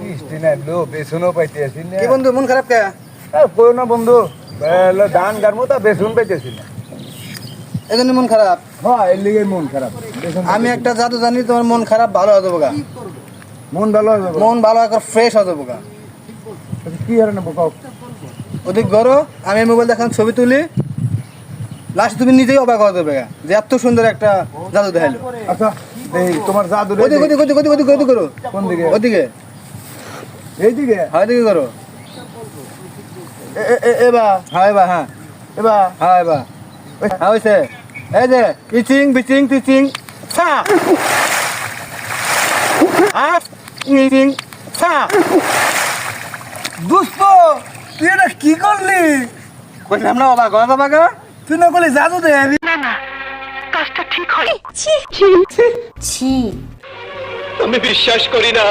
কিস্তি নাই লো বেসনও পাইতে আসি না। কি বন্ধু মন খারাপ কে? কই না বন্ধু ধান গাড়মো তা বেসন পাইতেছি না। এজন্য মন খারাপ। হ্যাঁ এর লিগে মন খারাপ। আমি একটা জাদু জানি, তোমার মন খারাপ ভালো হয়ে যাবো গা। মন ভালো হয়ে যাবে। মন ভালো একবার ফ্রেশ হয়ে যাবো গা। কি আর না বকাও। ওদিক গরো, আমি মোবাইল দেখান ছবি তুলি, লাস্ট তুমি নিজেই অবাক হয়ে যাবে গা, যে এত সুন্দর একটা জাদু দেখাইলো। আচ্ছা এই তোমার জাদু ওদিক ওদিক ওদিক ওদিক ওদিক ওদিক করো। কোন দিকে? ওদিকে, এইদিকে? হ্যাঁ ওদিকে করো। এবার হ্যাঁ এবার, হ্যাঁ এবার হ্যাঁ এবার, হ্যাঁ হয়েছে। এই যে ইচিং বিচিং টিচিং সা আপ ইচিং সা। দোস্ত তুই এটা কি করলি? কইলাম না অবাক হয়ে যাবা গা। তুই না করলি জাদু দেখাবি? ছি আমি বিশ্বাস করি না।